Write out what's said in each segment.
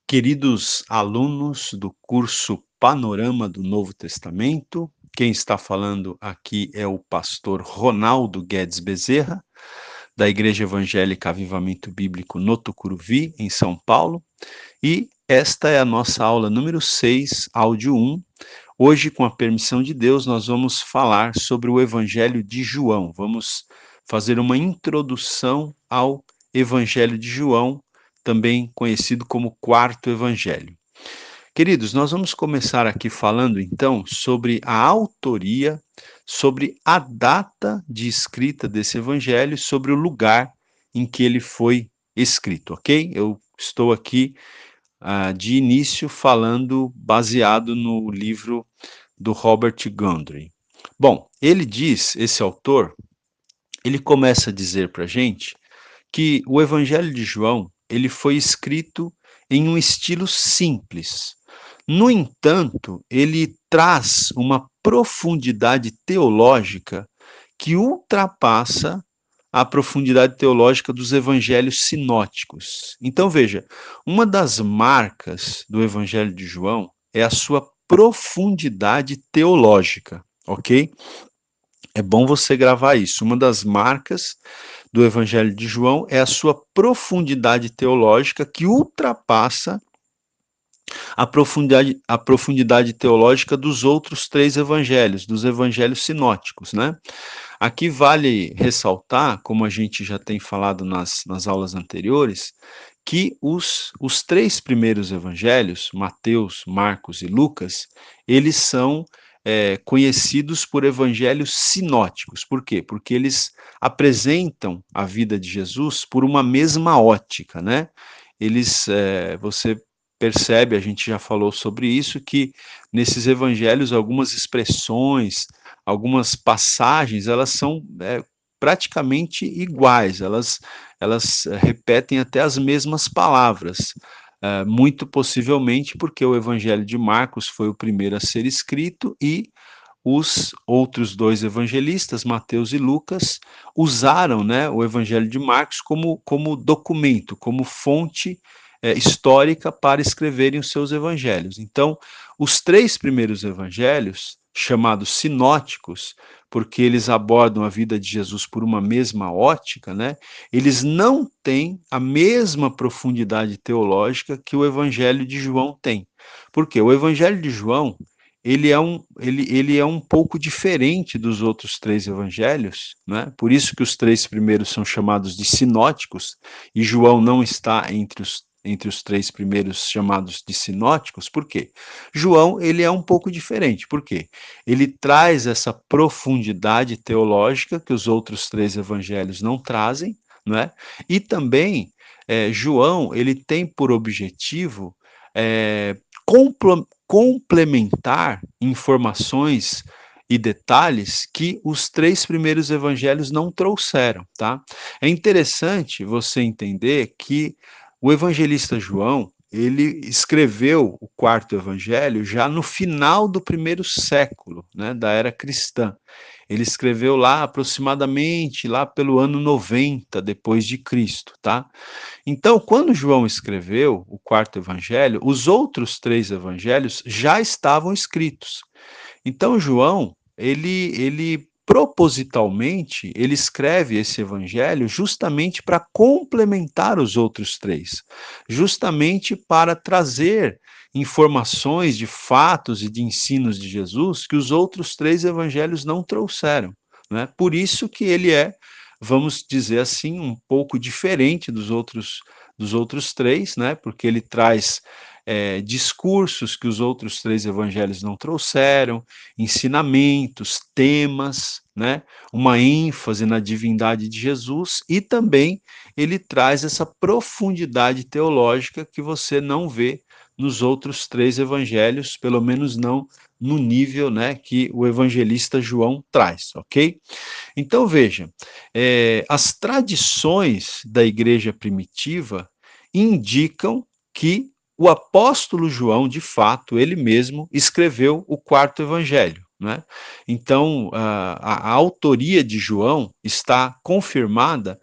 Queridos alunos do curso Panorama do Novo Testamento, quem está falando aqui é o pastor Ronaldo Guedes Bezerra, da Igreja Evangélica Avivamento Bíblico no Tucuruvi, em São Paulo, e esta é a nossa aula número 6, áudio 1. Hoje, com a permissão de Deus, nós vamos falar sobre o Evangelho de João. Vamos fazer uma introdução ao Evangelho de João, também conhecido como quarto Evangelho. Queridos, nós vamos começar aqui falando então sobre a autoria, sobre a data de escrita desse Evangelho, sobre o lugar em que ele foi escrito, ok? Eu estou aqui de início falando baseado no livro do Robert Gundry. Bom, ele diz, esse autor, ele começa a dizer para a gente que o Evangelho de João ele foi escrito em um estilo simples. No entanto, ele traz uma profundidade teológica que ultrapassa a profundidade teológica dos evangelhos sinóticos. Então, veja, uma das marcas do Evangelho de João é a sua profundidade teológica, ok? É bom você gravar isso. Uma das marcas do Evangelho de João é a sua profundidade teológica que ultrapassa a profundidade teológica dos outros três evangelhos, dos evangelhos sinóticos, né? Aqui vale ressaltar, como a gente já tem falado nas aulas anteriores, que os três primeiros evangelhos, Mateus, Marcos e Lucas, eles são conhecidos por evangelhos sinóticos. Por quê? Porque eles apresentam a vida de Jesus por uma mesma ótica, né? Você percebe, a gente já falou sobre isso, que nesses evangelhos algumas expressões, algumas passagens, elas são praticamente iguais, elas repetem até as mesmas palavras, muito possivelmente porque o Evangelho de Marcos foi o primeiro a ser escrito e os outros dois evangelistas, Mateus e Lucas, usaram, né, o Evangelho de Marcos como documento, como fonte histórica para escreverem os seus evangelhos. Então, os três primeiros evangelhos, chamados sinóticos, porque eles abordam a vida de Jesus por uma mesma ótica, né? Eles não têm a mesma profundidade teológica que o Evangelho de João tem. Por quê? O Evangelho de João ele é um pouco diferente dos outros três evangelhos, né? Por isso que os três primeiros são chamados de sinóticos, e João não está entre os três primeiros chamados de sinóticos. Por quê? João ele é um pouco diferente. Por quê? Ele traz essa profundidade teológica que os outros três evangelhos não trazem, né? E também João ele tem por objetivo é, complementar informações e detalhes que os três primeiros evangelhos não trouxeram, tá? É interessante você entender que o evangelista João, ele escreveu o quarto evangelho já no final do primeiro século, né, da era cristã. Ele escreveu lá aproximadamente lá pelo ano 90 depois de Cristo, tá? Então, quando João escreveu o quarto evangelho, os outros três evangelhos já estavam escritos. Então, João, ele propositalmente, ele escreve esse evangelho justamente para complementar os outros três, justamente para trazer informações de fatos e de ensinos de Jesus que os outros três evangelhos não trouxeram, né? Por isso que ele é, vamos dizer assim, um pouco diferente dos outros três, né? Porque ele traz discursos que os outros três evangelhos não trouxeram, ensinamentos, temas, né? Uma ênfase na divindade de Jesus, e também ele traz essa profundidade teológica que você não vê nos outros três evangelhos, pelo menos não no nível, né, que o evangelista João traz, ok? Então veja, as tradições da igreja primitiva indicam que o apóstolo João, de fato, ele mesmo escreveu o quarto evangelho, né? Então, a autoria de João está confirmada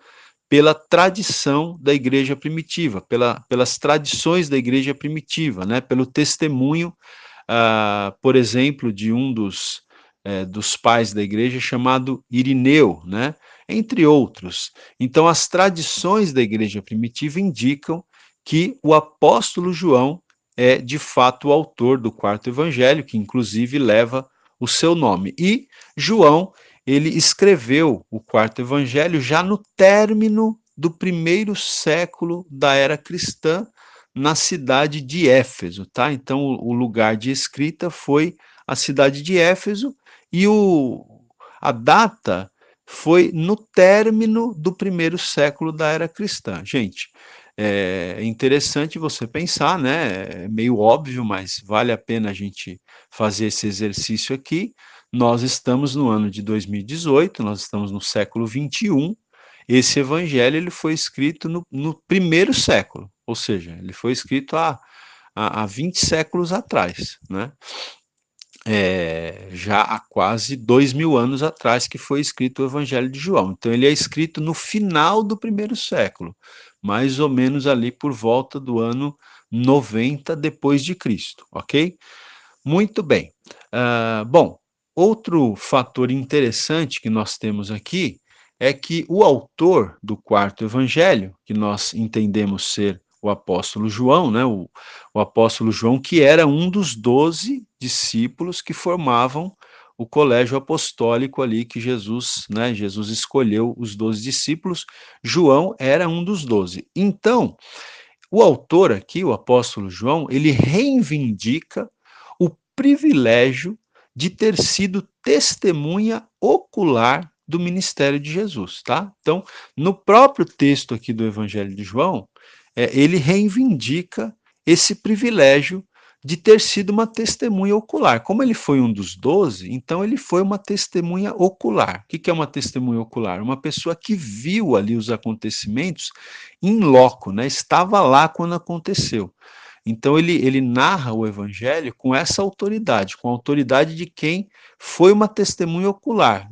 pela tradição da igreja primitiva, pelas tradições da igreja primitiva, né, pelo testemunho, por exemplo, de um dos pais da igreja chamado Irineu, né, entre outros. Então, as tradições da igreja primitiva indicam que o apóstolo João é, de fato, o autor do quarto evangelho, que inclusive leva o seu nome. E João, ele escreveu o quarto evangelho já no término do primeiro século da era cristã, na cidade de Éfeso, tá? Então, o lugar de escrita foi a cidade de Éfeso e a data foi no término do primeiro século da era cristã. Gente, é interessante você pensar, né? É meio óbvio, mas vale a pena a gente fazer esse exercício aqui. Nós estamos no ano de 2018, nós estamos no século 21. Esse evangelho ele foi escrito no primeiro século, ou seja, ele foi escrito há 20 séculos atrás, né? Já há quase 2000 anos atrás que foi escrito o Evangelho de João. Então ele é escrito no final do primeiro século, mais ou menos ali por volta do ano 90 depois de Cristo, ok? Muito bem. Bom, outro fator interessante que nós temos aqui é que o autor do quarto evangelho, que nós entendemos ser o apóstolo João, né, o apóstolo João, que era um dos 12 discípulos que formavam o colégio apostólico ali que Jesus, né, Jesus escolheu os 12 discípulos, João era um dos 12. Então, o autor aqui, o apóstolo João, ele reivindica o privilégio de ter sido testemunha ocular do ministério de Jesus, tá? Então, no próprio texto aqui do Evangelho de João, ele reivindica esse privilégio de ter sido uma testemunha ocular. Como ele foi um dos 12, então ele foi uma testemunha ocular. O que é uma testemunha ocular? Uma pessoa que viu ali os acontecimentos in loco, né? Estava lá quando aconteceu. Então ele narra o evangelho com essa autoridade, com a autoridade de quem foi uma testemunha ocular,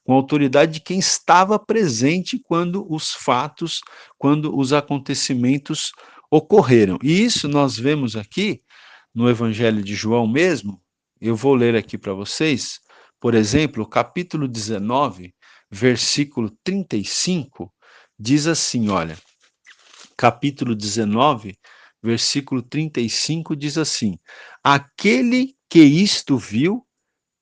com a autoridade de quem estava presente quando os fatos, quando os acontecimentos ocorreram. E isso nós vemos aqui no Evangelho de João mesmo. Eu vou ler aqui para vocês, por exemplo, capítulo 19, versículo 35, diz assim: olha, capítulo 19, versículo 35 diz assim: aquele que isto viu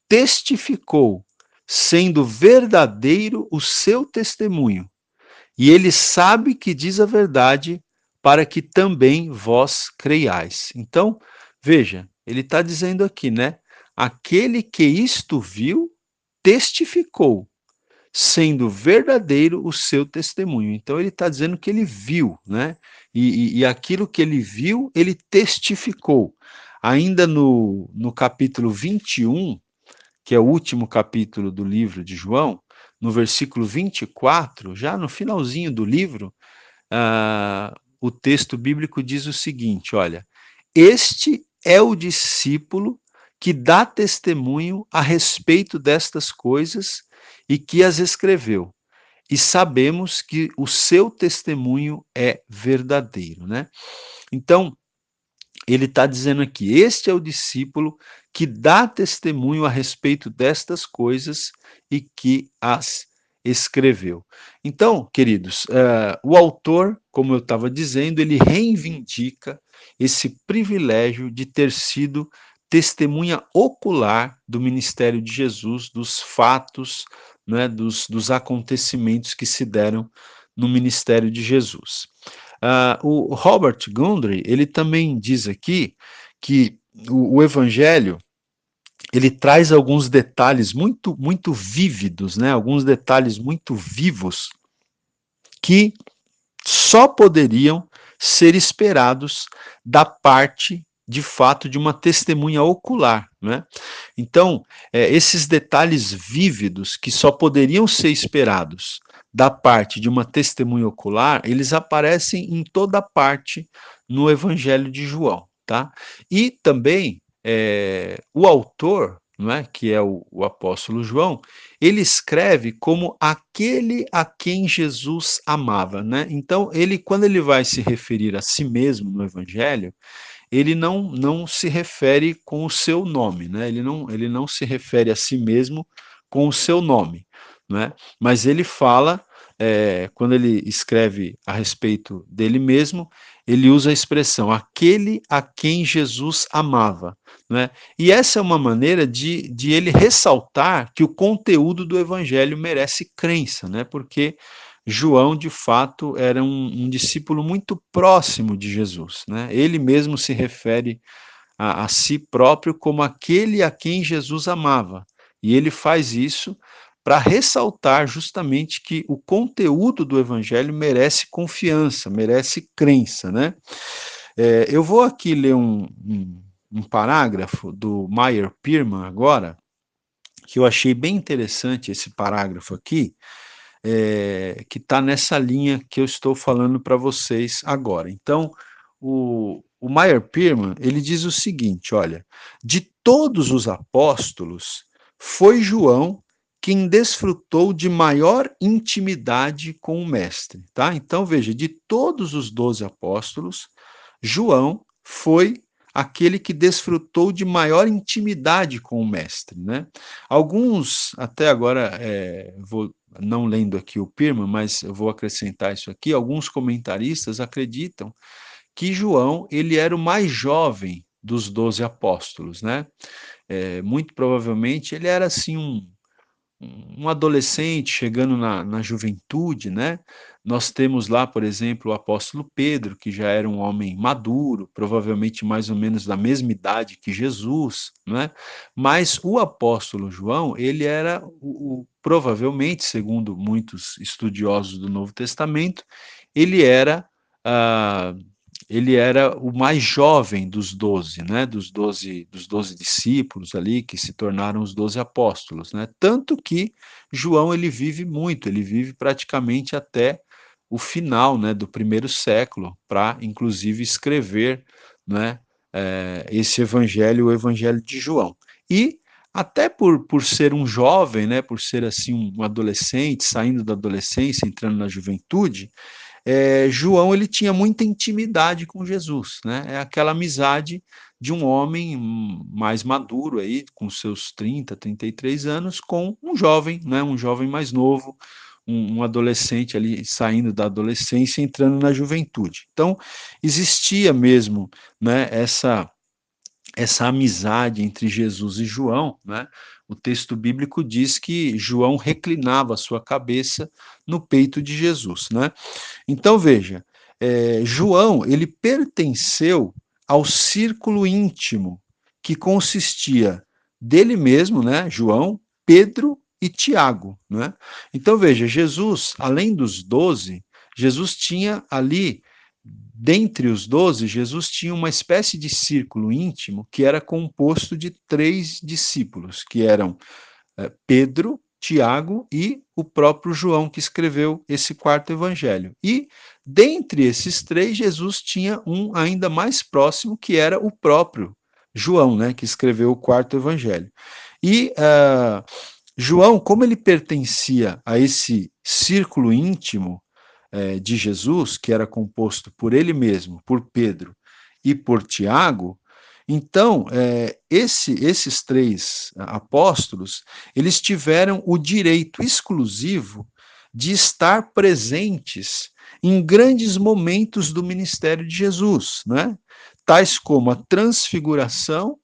testificou, sendo verdadeiro o seu testemunho, e ele sabe que diz a verdade, para que também vós creiais. Então, veja, ele está dizendo aqui, né? Aquele que isto viu testificou, sendo verdadeiro o seu testemunho. Então ele está dizendo que ele viu, né? E aquilo que ele viu, ele testificou. Ainda no capítulo 21, que é o último capítulo do livro de João, no versículo 24, já no finalzinho do livro, o texto bíblico diz o seguinte: olha, este é o discípulo que dá testemunho a respeito destas coisas e que as escreveu. E sabemos que o seu testemunho é verdadeiro, né? Então, ele está dizendo aqui: este é o discípulo que dá testemunho a respeito destas coisas e que as escreveu. Então, queridos, o autor, como eu estava dizendo, ele reivindica esse privilégio de ter sido testemunha ocular do ministério de Jesus, dos fatos, né, dos acontecimentos que se deram no ministério de Jesus. O Robert Gundry, ele também diz aqui que o Evangelho ele traz alguns detalhes muito vívidos, né? Alguns detalhes muito vivos que só poderiam ser esperados da parte, de fato, de uma testemunha ocular, né? Então, esses detalhes vívidos que só poderiam ser esperados da parte de uma testemunha ocular, eles aparecem em toda parte no Evangelho de João, tá? E também o autor, não é, que é o apóstolo João, ele escreve como aquele a quem Jesus amava, né? Então, ele, quando ele vai se referir a si mesmo no Evangelho, ele não se refere com o seu nome, né? Ele não se refere a si mesmo com o seu nome, né? Mas ele fala, quando ele escreve a respeito dele mesmo, ele usa a expressão aquele a quem Jesus amava, né? E essa é uma maneira de ele ressaltar que o conteúdo do evangelho merece crença, né? Porque João, de fato, era um discípulo muito próximo de Jesus, né? Ele mesmo se refere a si próprio como aquele a quem Jesus amava. E ele faz isso para ressaltar justamente que o conteúdo do evangelho merece confiança, merece crença, né? Eu vou aqui ler um parágrafo do Meyer Pearman agora, que eu achei bem interessante esse parágrafo aqui, que está nessa linha que eu estou falando para vocês agora. Então, o Meyer Pearman, ele diz o seguinte, olha, de todos os apóstolos, foi João quem desfrutou de maior intimidade com o mestre, tá? Então, veja, de todos os 12 apóstolos, João foi aquele que desfrutou de maior intimidade com o mestre, né? Alguns, até agora, vou não lendo aqui o Pirma, mas eu vou acrescentar isso aqui, alguns comentaristas acreditam que João, ele era o mais jovem dos 12 apóstolos, né? Muito provavelmente ele era assim um adolescente chegando na juventude, né? Nós temos lá, por exemplo, o apóstolo Pedro, que já era um homem maduro, provavelmente mais ou menos da mesma idade que Jesus, né? Mas o apóstolo João, ele era provavelmente, segundo muitos estudiosos do Novo Testamento, ele era ah, ele era o mais jovem dos 12, né, dos doze discípulos ali, que se tornaram os 12 apóstolos, né, tanto que João ele vive muito, ele vive praticamente até o final, né, do primeiro século, para inclusive escrever, né, esse evangelho, o evangelho de João. E até por ser um jovem, né, por ser assim um adolescente, saindo da adolescência, entrando na juventude, João ele tinha muita intimidade com Jesus, né? É aquela amizade de um homem mais maduro aí, com seus 33 anos, com um jovem, né? Um jovem mais novo, um adolescente ali saindo da adolescência, entrando na juventude. Então, existia mesmo, né, essa amizade entre Jesus e João, né? O texto bíblico diz que João reclinava a sua cabeça no peito de Jesus, né? Então veja, João ele pertenceu ao círculo íntimo que consistia dele mesmo, né, João, Pedro e Tiago, né? Então veja, Jesus, além dos 12, Jesus tinha ali, dentre os 12, Jesus tinha uma espécie de círculo íntimo que era composto de 3 discípulos, que eram Pedro, Tiago e o próprio João, que escreveu esse quarto evangelho. E dentre esses 3, Jesus tinha um ainda mais próximo, que era o próprio João, né, que escreveu o quarto evangelho. E João, como ele pertencia a esse círculo íntimo de Jesus, que era composto por ele mesmo, por Pedro e por Tiago, então, esses 3 apóstolos, eles tiveram o direito exclusivo de estar presentes em grandes momentos do ministério de Jesus, né? Tais como a transfiguração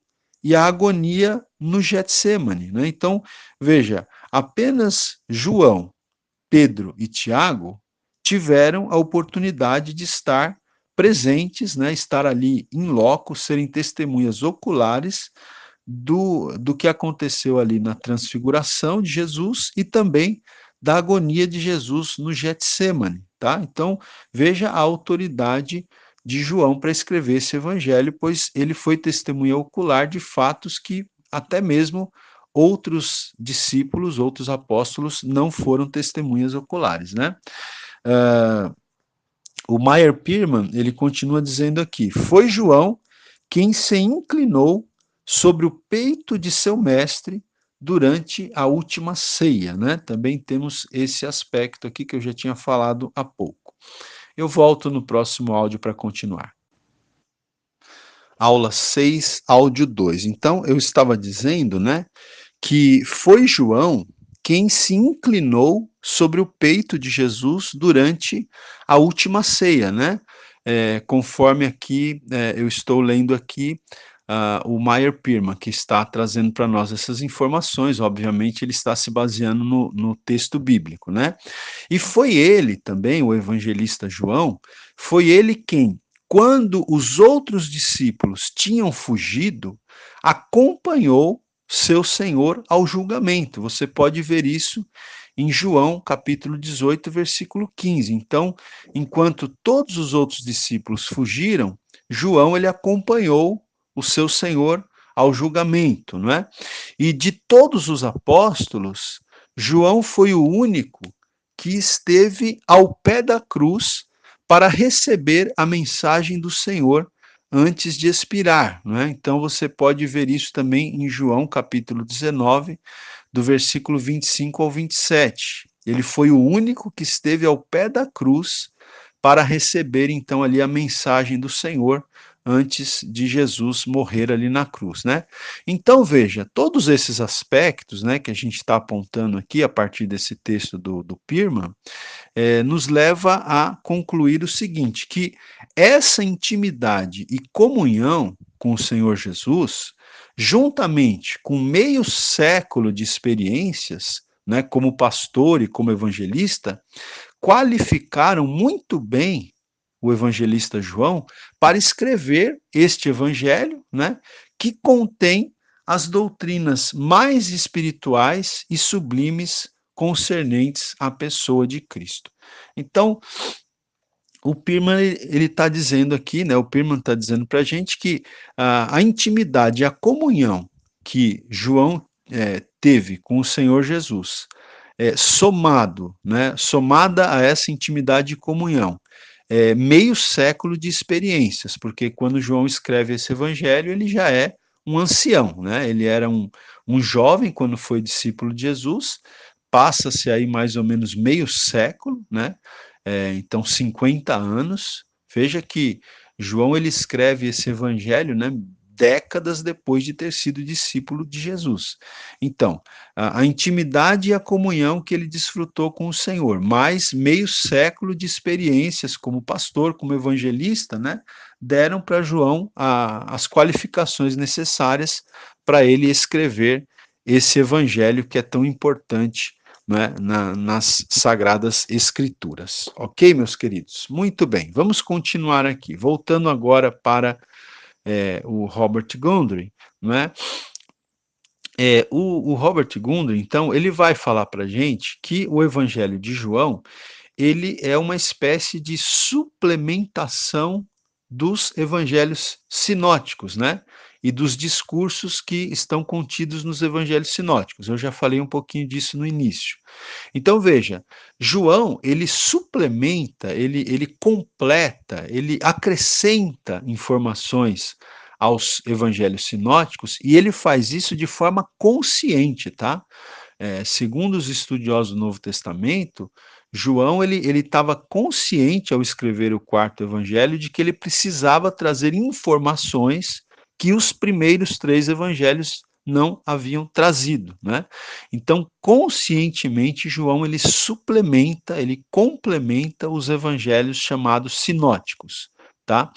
e a agonia no Getsêmane, né? Então, veja, apenas João, Pedro e Tiago tiveram a oportunidade de estar presentes, né, estar ali em loco, serem testemunhas oculares do que aconteceu ali na transfiguração de Jesus e também da agonia de Jesus no Getsêmane, tá? Então, veja a autoridade de João para escrever esse evangelho, pois ele foi testemunha ocular de fatos que até mesmo outros discípulos, outros apóstolos não foram testemunhas oculares, né? Uh, o Meyer Pearman, ele continua dizendo aqui, foi João quem se inclinou sobre o peito de seu mestre durante a última ceia, né? Também temos esse aspecto aqui que eu já tinha falado há pouco. Eu volto no próximo áudio para continuar. Aula 6, áudio 2. Então, eu estava dizendo, né, que foi João quem se inclinou sobre o peito de Jesus durante a última ceia, né? Conforme aqui, eu estou lendo aqui o Meyer Pirma, que está trazendo para nós essas informações, obviamente ele está se baseando no texto bíblico, né? E foi ele também, o evangelista João, foi ele quem, quando os outros discípulos tinham fugido, acompanhou seu Senhor ao julgamento. Você pode ver isso em João, capítulo 18, versículo 15. Então, enquanto todos os outros discípulos fugiram, João ele acompanhou o seu Senhor ao julgamento, não é? E de todos os apóstolos, João foi o único que esteve ao pé da cruz para receber a mensagem do Senhor antes de expirar, não é? Então você pode ver isso também em João capítulo 19, do versículo 25 ao 27. Ele foi o único que esteve ao pé da cruz para receber então ali a mensagem do Senhor antes de Jesus morrer ali na cruz, né? Então veja, todos esses aspectos, né, que a gente está apontando aqui a partir desse texto do Pirman, nos leva a concluir o seguinte, que essa intimidade e comunhão com o Senhor Jesus, juntamente com meio século de experiências, né, como pastor e como evangelista, qualificaram muito bem o evangelista João para escrever este evangelho, né, que contém as doutrinas mais espirituais e sublimes concernentes à pessoa de Cristo. Então, o Pirman ele está dizendo aqui, né? O Pirman está dizendo para a gente que a intimidade, a comunhão que João teve com o Senhor Jesus, somada a essa intimidade e comunhão, meio século de experiências, porque quando João escreve esse evangelho, ele já é um ancião, né? Ele era um jovem quando foi discípulo de Jesus, passa-se aí mais ou menos meio século, né? Então 50 anos. Veja que João ele escreve esse evangelho, né? Décadas depois de ter sido discípulo de Jesus. Então, a intimidade e a comunhão que ele desfrutou com o Senhor, mais meio século de experiências como pastor, como evangelista, né, deram para João as qualificações necessárias para ele escrever esse evangelho que é tão importante, né, nas Sagradas Escrituras. Ok, meus queridos? Muito bem, vamos continuar aqui. Voltando agora para o Robert Gundry, né? O Robert Gundry, então, ele vai falar para a gente que o Evangelho de João ele é uma espécie de suplementação dos evangelhos sinóticos, né? E dos discursos que estão contidos nos evangelhos sinóticos. Eu já falei um pouquinho disso no início. Então veja, João, ele suplementa, ele completa, ele acrescenta informações aos evangelhos sinóticos e ele faz isso de forma consciente, tá? Segundo os estudiosos do Novo Testamento, João ele estava consciente ao escrever o quarto evangelho de que ele precisava trazer informações que os primeiros três evangelhos não haviam trazido, né? Então, conscientemente, João ele suplementa, ele complementa os evangelhos chamados sinóticos, tá?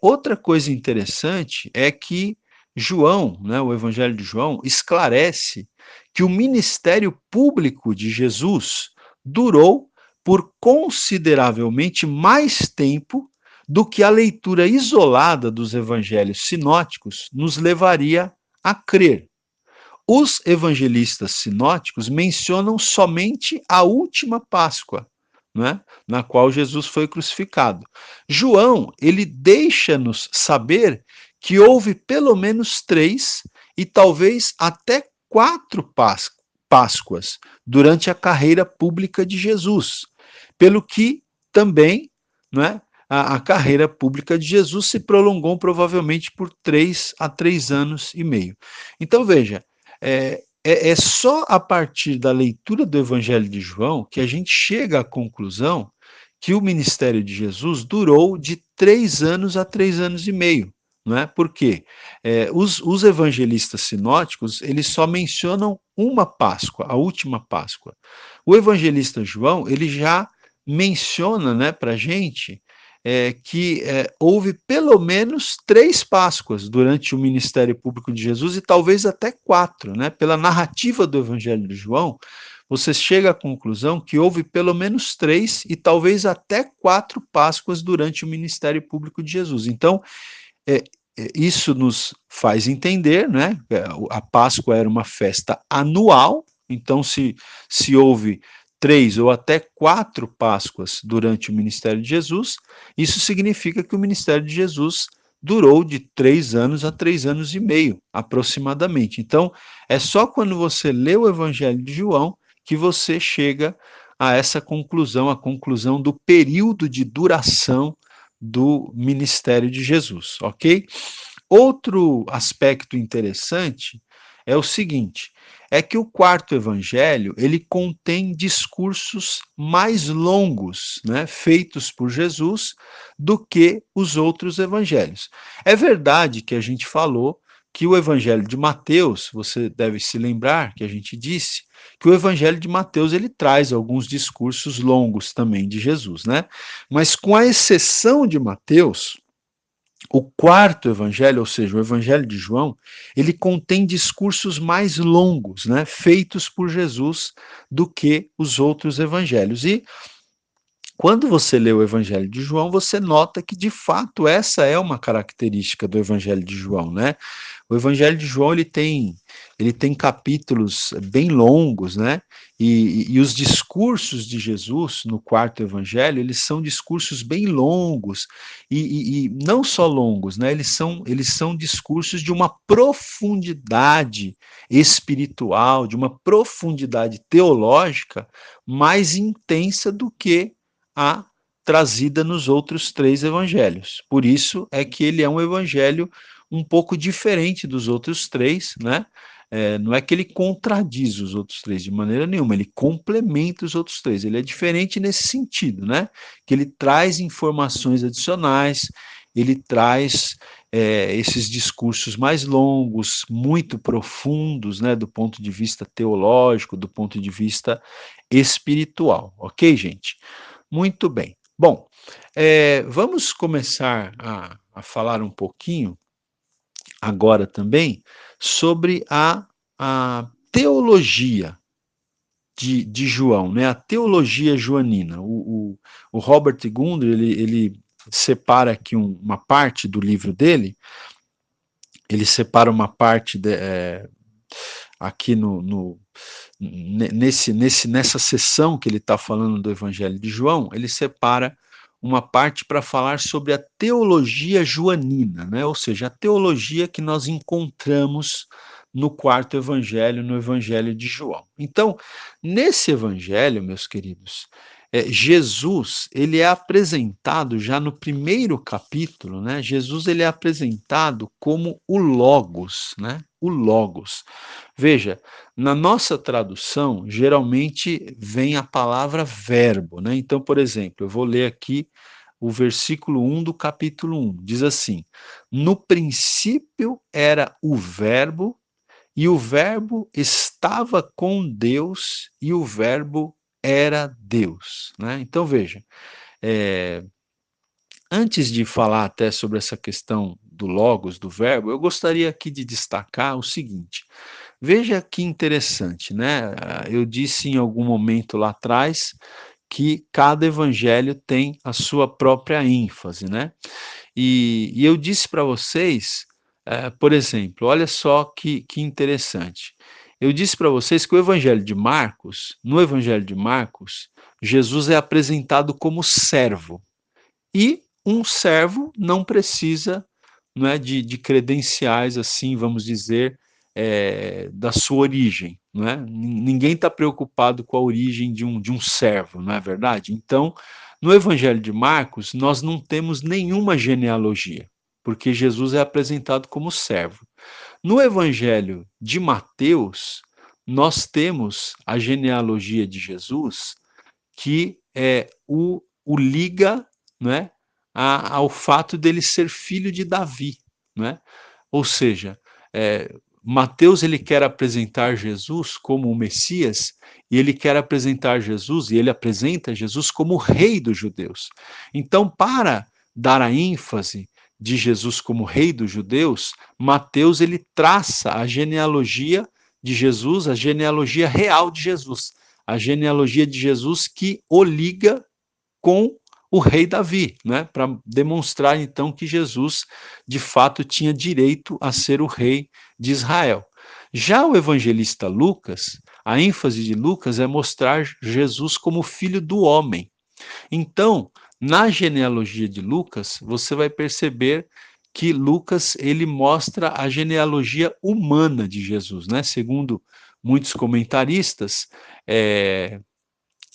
Outra coisa interessante é que João, né, o Evangelho de João, esclarece que o ministério público de Jesus durou por consideravelmente mais tempo do que a leitura isolada dos evangelhos sinóticos nos levaria a crer. Os evangelistas sinóticos mencionam somente a última Páscoa, né, na qual Jesus foi crucificado. João, ele deixa-nos saber que houve pelo menos 3 e talvez até 4 Páscoas durante a carreira pública de Jesus, pelo que também, né, a carreira pública de Jesus se prolongou provavelmente por 3 a 3 anos e meio. Então, veja, é só a partir da leitura do Evangelho de João que a gente chega à conclusão que o ministério de Jesus durou de 3 anos a 3 anos e meio. Não é? Por quê? Os evangelistas sinóticos, eles só mencionam uma Páscoa, a última Páscoa. O evangelista João, ele já menciona, né, para a gente que houve pelo menos 3 Páscoas durante o ministério público de Jesus e talvez até 4, né? Pela narrativa do Evangelho de João, você chega à conclusão que houve pelo menos 3 e talvez até 4 Páscoas durante o ministério público de Jesus. Então, é, isso nos faz entender, né? A Páscoa era uma festa anual, então se houve 3 ou até 4 Páscoas durante o ministério de Jesus, isso significa que o ministério de Jesus durou de 3 anos a 3 anos e meio, aproximadamente. Então, é só quando você lê o Evangelho de João que você chega a essa conclusão, a conclusão do período de duração do ministério de Jesus, ok? Outro aspecto interessante é o seguinte, é que o quarto evangelho, ele contém discursos mais longos, né, feitos por Jesus, do que os outros evangelhos. É verdade que a gente falou que o evangelho de Mateus, você deve se lembrar que a gente disse que o evangelho de Mateus ele traz alguns discursos longos também de Jesus, né? Mas com a exceção de Mateus, o quarto evangelho, ou seja, o evangelho de João, ele contém discursos mais longos, né, feitos por Jesus do que os outros evangelhos. E quando você lê o Evangelho de João, você nota que de fato essa é uma característica do Evangelho de João, né? O Evangelho de João ele tem capítulos bem longos, né? E os discursos de Jesus no quarto Evangelho eles são discursos bem longos e não só longos, né? Eles são discursos de uma profundidade espiritual, de uma profundidade teológica mais intensa do que a trazida nos outros 3 evangelhos. Por isso é que ele é um evangelho um pouco diferente dos outros 3, né? Não é que ele contradiz os outros 3 de maneira nenhuma, ele complementa os outros 3. Ele é diferente nesse sentido, né? Que ele traz informações adicionais, ele traz esses discursos mais longos, muito profundos, né? Do ponto de vista teológico, do ponto de vista espiritual, ok, gente? Muito bem. Bom, vamos começar a falar um pouquinho agora também sobre a teologia de João, né? A teologia joanina. O Robert Gundry, ele separa aqui uma parte do livro dele, ele separa uma parte aqui nessa sessão que ele está falando do Evangelho de João, ele separa uma parte para falar sobre a teologia joanina, né? Ou seja, a teologia que nós encontramos no quarto evangelho, no Evangelho de João. Então, nesse evangelho, meus queridos, Jesus ele é apresentado já no primeiro capítulo, né? Jesus ele é apresentado como o Logos, né? O Logos. Veja, na nossa tradução, geralmente vem a palavra verbo, né? Então, por exemplo, eu vou ler aqui o versículo 1 do capítulo 1. Diz assim: No princípio era o verbo, e o verbo estava com Deus, e o verbo era Deus, né? Então, veja, eh, antes de falar até sobre essa questão do logos, do verbo, eu gostaria aqui de destacar o seguinte: veja que interessante, né? Eu disse em algum momento lá atrás que cada evangelho tem a sua própria ênfase, né? E eu disse para vocês, por exemplo, olha só que interessante. Eu disse para vocês que o evangelho de Marcos, no evangelho de Marcos, Jesus é apresentado como servo. E um servo não precisa, não é, de credenciais, assim, vamos dizer, da sua origem, não é? Ninguém está preocupado com a origem de um servo, não é verdade? Então, No Evangelho de Marcos, nós não temos nenhuma genealogia, porque Jesus é apresentado como servo. No Evangelho de Mateus, nós temos a genealogia de Jesus, que o liga, né, ao fato dele ser filho de Davi, né? Ou seja, Mateus ele quer apresentar Jesus como o Messias, e ele quer apresentar Jesus, e ele apresenta Jesus como o rei dos judeus. Então, para dar a ênfase de Jesus como rei dos judeus, Mateus ele traça a genealogia de Jesus, a genealogia real de Jesus, a genealogia de Jesus que o liga com o rei Davi, né, para demonstrar então que Jesus de fato tinha direito a ser o rei de Israel. Já o evangelista Lucas, a ênfase de Lucas é mostrar Jesus como filho do homem. Então, na genealogia de Lucas, você vai perceber que Lucas ele mostra a genealogia humana de Jesus, né? Segundo muitos comentaristas,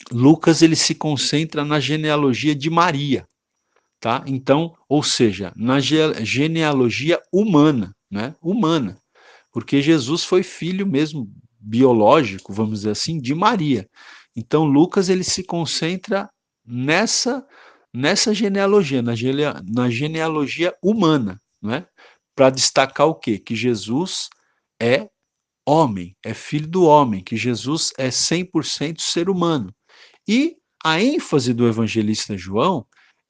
Lucas ele se concentra na genealogia de Maria, tá? Então, ou seja, na genealogia humana, né? Humana, porque Jesus foi filho mesmo biológico, vamos dizer assim, de Maria. Então, Lucas ele se concentra nessa genealogia, na genealogia humana, né? Para destacar o quê? Que Jesus é homem, é filho do homem, que Jesus é 100% ser humano. E a ênfase do evangelista João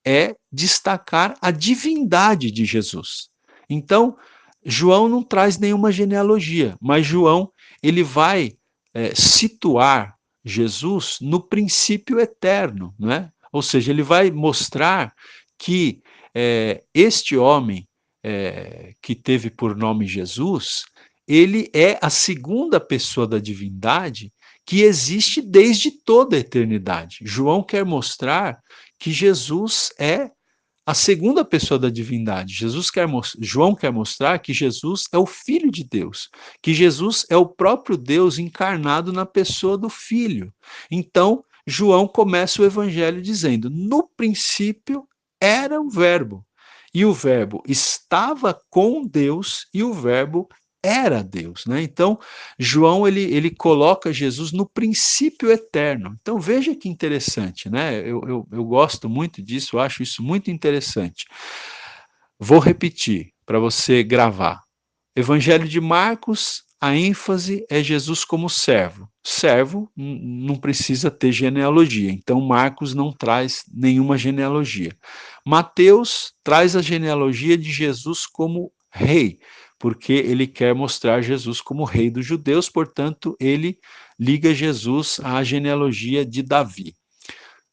é destacar a divindade de Jesus. Então, João não traz nenhuma genealogia, mas João ele vai situar Jesus no princípio eterno, né? Ou seja, ele vai mostrar que este homem que teve por nome Jesus, ele é a segunda pessoa da divindade que existe desde toda a eternidade. João quer mostrar que Jesus é a segunda pessoa da divindade. João quer mostrar que Jesus é o Filho de Deus, que Jesus é o próprio Deus encarnado na pessoa do Filho. Então, João começa o evangelho dizendo: no princípio era o Verbo, e o Verbo estava com Deus, e o Verbo era Deus, né? Então, João ele coloca Jesus no princípio eterno. Então, veja que interessante, né? Eu gosto muito disso, eu acho isso muito interessante. Vou repetir para você gravar. Evangelho de Marcos, a ênfase é Jesus como servo. Servo não precisa ter genealogia, então Marcos não traz nenhuma genealogia. Mateus traz a genealogia de Jesus como rei, porque ele quer mostrar Jesus como rei dos judeus, portanto, ele liga Jesus à genealogia de Davi.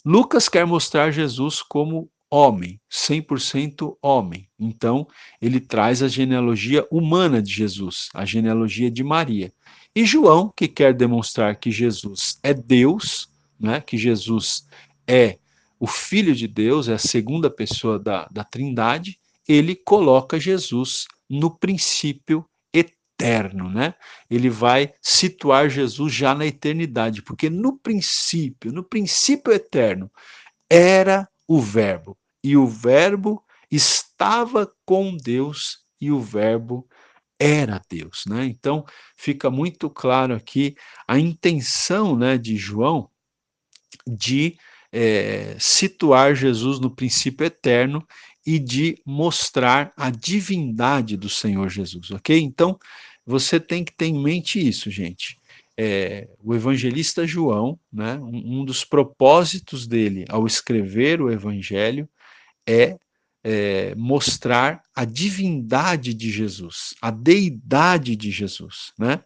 Lucas quer mostrar Jesus como homem, 100% homem. Então, ele traz a genealogia humana de Jesus, a genealogia de Maria. E João, que quer demonstrar que Jesus é Deus, né, que Jesus é o Filho de Deus, é a segunda pessoa da Trindade, ele coloca Jesus no princípio eterno, né? Ele vai situar Jesus já na eternidade, porque no princípio eterno, era o Verbo, e o Verbo estava com Deus, e o Verbo era Deus, né? Então, fica muito claro aqui a intenção, né, de João de situar Jesus no princípio eterno e de mostrar a divindade do Senhor Jesus, ok? Então, você tem que ter em mente isso, gente. O evangelista João, né, um dos propósitos dele ao escrever o evangelho é mostrar a divindade de Jesus, a deidade de Jesus, né?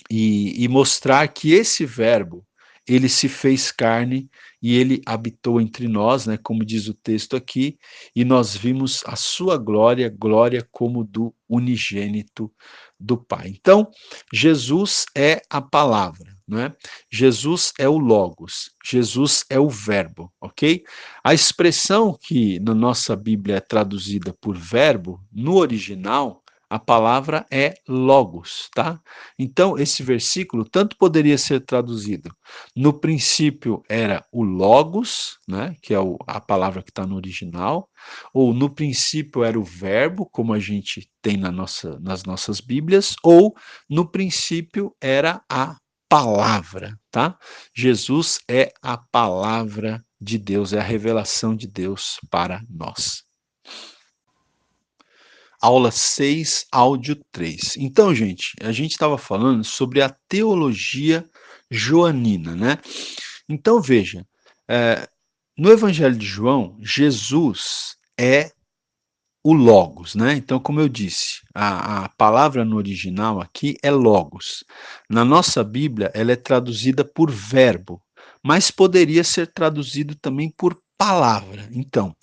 E mostrar que esse verbo ele se fez carne e ele habitou entre nós, né, como diz o texto aqui, e nós vimos a sua glória, glória como do unigênito do Pai. Então, Jesus é a palavra, né? Jesus é o Logos, Jesus é o Verbo, ok? A expressão que na nossa Bíblia é traduzida por verbo, no original, A palavra é logos, tá? Então, esse versículo tanto poderia ser traduzido: no princípio era o logos, né, que é a palavra que está no original, ou no princípio era o verbo, como a gente tem nas nossas Bíblias, ou no princípio era a palavra, tá? Jesus é a palavra de Deus, é a revelação de Deus para nós. Aula 6, áudio 3. Então, gente, a gente estava falando sobre a teologia joanina, né? Então, veja, no Evangelho de João, Jesus é o Logos, né? Então, como eu disse, a palavra no original aqui é Logos. Na nossa Bíblia, ela é traduzida por verbo, mas poderia ser traduzido também por palavra. Então,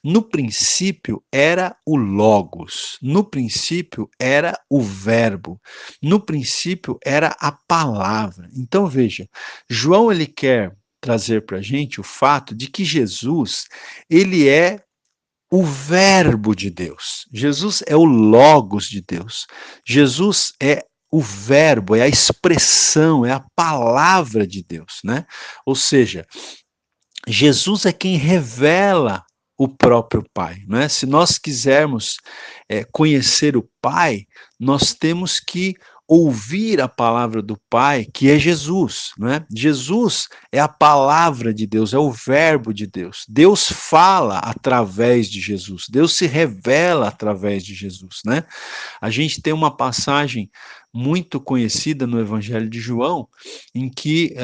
no princípio era o Logos, no princípio era o verbo, no princípio era a palavra. Então, veja, João ele quer trazer para a gente o fato de que Jesus ele é o verbo de Deus. Jesus é o logos de Deus. Jesus é o verbo, é a expressão, é a palavra de Deus, né? Ou seja, Jesus é quem revela o próprio Pai, né? Se nós quisermos conhecer o Pai, nós temos que ouvir a palavra do Pai, que é Jesus, né? Jesus é a palavra de Deus, é o verbo de Deus. Deus fala através de Jesus, Deus se revela através de Jesus, né? A gente tem uma passagem muito conhecida no Evangelho de João, em que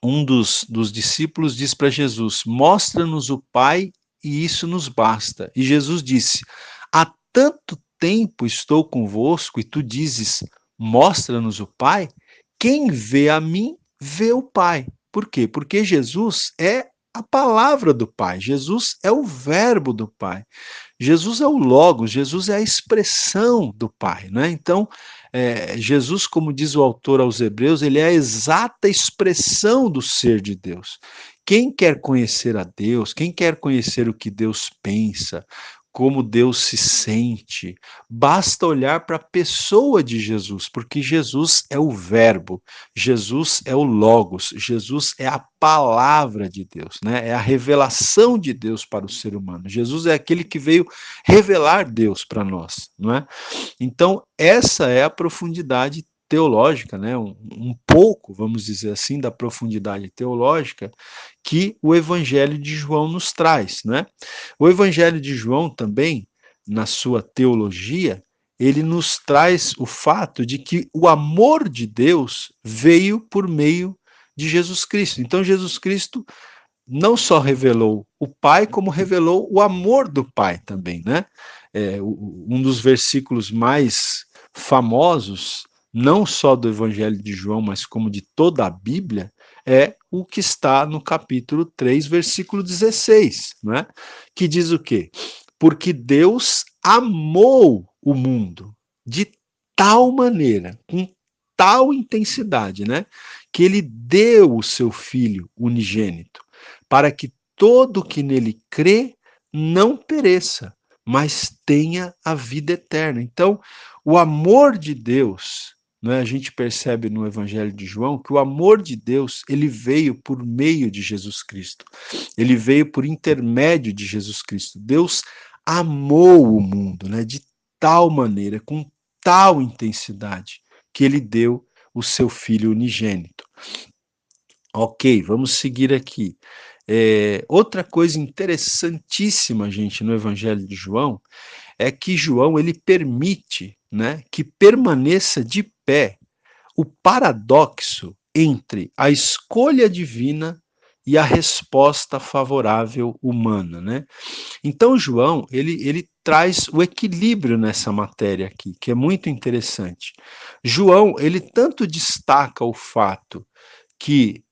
um dos discípulos diz para Jesus: mostra-nos o Pai e isso nos basta. E Jesus disse: há tanto tempo estou convosco e tu dizes: mostra-nos o Pai. Quem vê a mim, vê o Pai. Por quê? Porque Jesus é a palavra do Pai, Jesus é o verbo do Pai. Jesus é o Logos, Jesus é a expressão do Pai, né? Então, Jesus, como diz o autor aos Hebreus, ele é a exata expressão do ser de Deus. Quem quer conhecer a Deus, quem quer conhecer o que Deus pensa, como Deus se sente, basta olhar para a pessoa de Jesus, porque Jesus é o Verbo, Jesus é o Logos, Jesus é a palavra de Deus, né? É a revelação de Deus para o ser humano. Jesus é aquele que veio revelar Deus para nós, não é? Então, essa é a profundidade teológica, né? Um pouco, vamos dizer assim, da profundidade teológica que o Evangelho de João nos traz, né? O Evangelho de João também, na sua teologia, ele nos traz o fato de que o amor de Deus veio por meio de Jesus Cristo. Então, Jesus Cristo não só revelou o Pai, como revelou o amor do Pai também, né? Um dos versículos mais famosos, não só do Evangelho de João, mas como de toda a Bíblia, é o que está no capítulo 3, versículo 16, né? Que diz o quê? Porque Deus amou o mundo de tal maneira, com tal intensidade, né? Que ele deu o seu Filho unigênito, para que todo que nele crê não pereça, mas tenha a vida eterna. Então, o amor de Deus, né, a gente percebe no Evangelho de João que o amor de Deus ele veio por meio de Jesus Cristo, ele veio por intermédio de Jesus Cristo. Deus amou o mundo, né, de tal maneira, com tal intensidade, que ele deu o seu Filho unigênito. Ok, vamos seguir aqui. Outra coisa interessantíssima, gente, no Evangelho de João, é que João ele permite, né, que permaneça de pé o paradoxo entre a escolha divina e a resposta favorável humana, né? Então João ele traz o equilíbrio nessa matéria aqui, que é muito interessante. João ele tanto destaca o fato que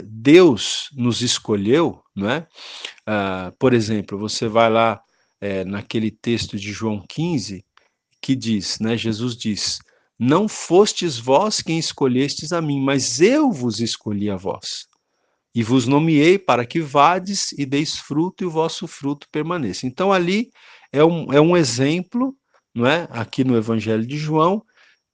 Deus nos escolheu, não é? Por exemplo, você vai lá naquele texto de João 15, que diz, né? Jesus diz: não fostes vós quem escolhestes a mim, mas eu vos escolhi a vós. E vos nomeei para que vades e deis fruto e o vosso fruto permaneça. Então, ali é um exemplo, não é? Aqui no Evangelho de João,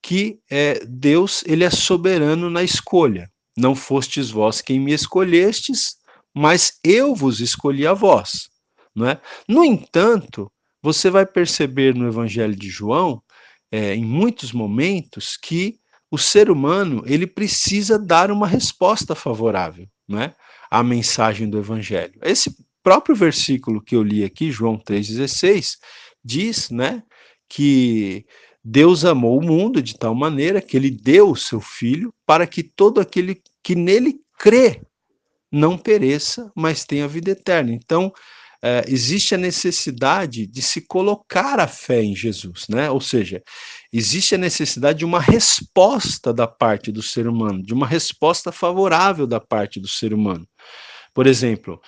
que Deus ele é soberano na escolha. Não fostes vós quem me escolhestes, mas eu vos escolhi a vós, não é? No entanto, você vai perceber no Evangelho de João, em muitos momentos, que o ser humano ele precisa dar uma resposta favorável, não é? À mensagem do Evangelho. Esse próprio versículo que eu li aqui, João 3,16, diz, né, que Deus amou o mundo de tal maneira que ele deu o seu filho para que todo aquele que nele crê não pereça, mas tenha vida eterna. Então, existe a necessidade de se colocar a fé em Jesus, né? Ou seja, existe a necessidade de uma resposta da parte do ser humano, de uma resposta favorável da parte do ser humano. Por exemplo,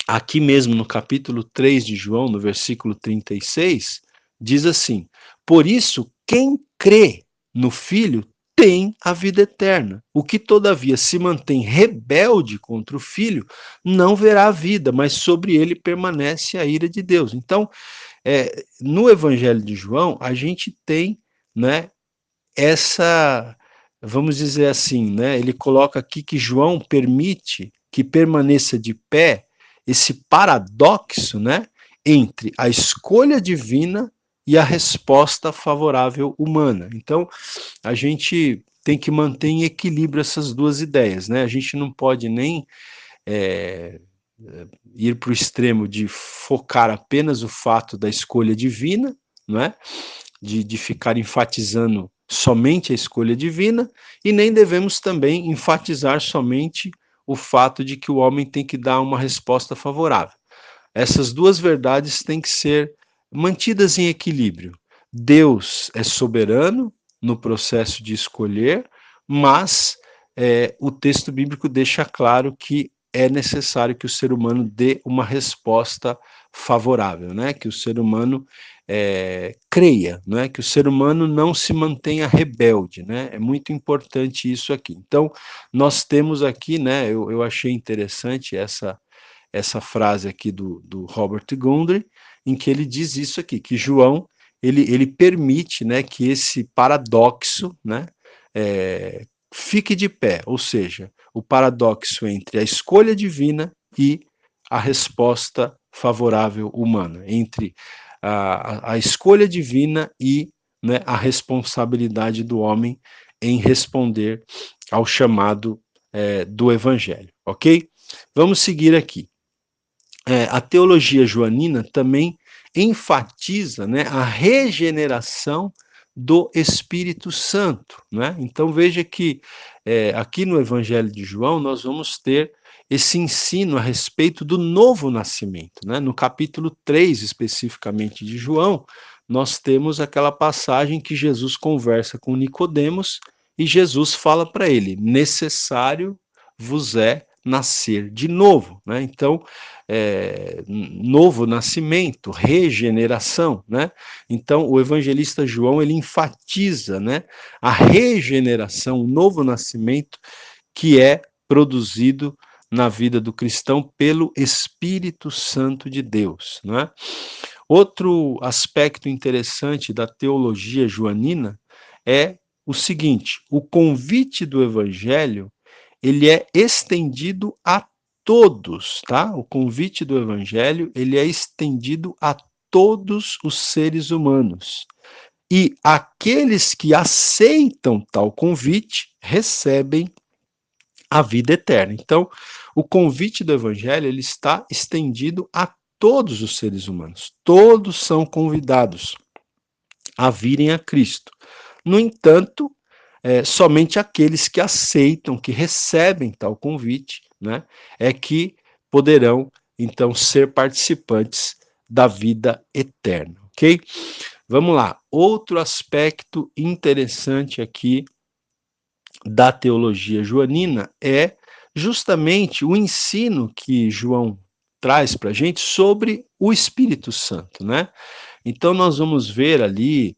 aqui mesmo no capítulo 3 de João, no versículo 36, diz assim: Por isso, quem crê no Filho tem a vida eterna. O que, todavia, se mantém rebelde contra o Filho, não verá a vida, mas sobre ele permanece a ira de Deus. Então, no Evangelho de João, a gente tem, né, essa, vamos dizer assim, né, ele coloca aqui que João permite que permaneça de pé esse paradoxo, né, entre a escolha divina e a resposta favorável humana. Então, a gente tem que manter em equilíbrio essas duas ideias, né? A gente não pode nem é, ir para o extremo de focar apenas o fato da escolha divina, não é? De ficar enfatizando somente a escolha divina, e nem devemos também enfatizar somente o fato de que o homem tem que dar uma resposta favorável. Essas duas verdades têm que ser mantidas em equilíbrio. Deus é soberano no processo de escolher, mas o texto bíblico deixa claro que é necessário que o ser humano dê uma resposta favorável, né? Que o ser humano creia, né? Que o ser humano não se mantenha rebelde, né? É muito importante isso aqui. Então, nós temos aqui, né? Eu achei interessante essa frase aqui do Robert Gundry, em que ele diz isso aqui, que João ele permite, né, que esse paradoxo, né, fique de pé, ou seja, o paradoxo entre a escolha divina e a resposta favorável humana, entre a escolha divina e, né, a responsabilidade do homem em responder ao chamado do Evangelho, ok? Vamos seguir aqui. A teologia joanina também enfatiza, né, a regeneração do Espírito Santo, né? Então veja que aqui no Evangelho de João nós vamos ter esse ensino a respeito do novo nascimento, né? No capítulo 3, especificamente de João, nós temos aquela passagem que Jesus conversa com Nicodemos e Jesus fala para ele: necessário vos é nascer de novo, né? Então, novo nascimento, regeneração, né? Então, o evangelista João ele enfatiza, né, a regeneração, o novo nascimento que é produzido na vida do cristão pelo Espírito Santo de Deus, não é? Outro aspecto interessante da teologia joanina é o seguinte: o convite do evangelho ele é estendido a todos, tá? O convite do evangelho, ele é estendido a todos os seres humanos. E aqueles que aceitam tal convite recebem a vida eterna. Então, o convite do evangelho, ele está estendido a todos os seres humanos. Todos são convidados a virem a Cristo. No entanto, somente aqueles que aceitam, que recebem tal convite, né, é que poderão, então, ser participantes da vida eterna, ok? Vamos lá. Outro aspecto interessante aqui da teologia joanina é justamente o ensino que João traz para a gente sobre o Espírito Santo, né? Então, nós vamos ver ali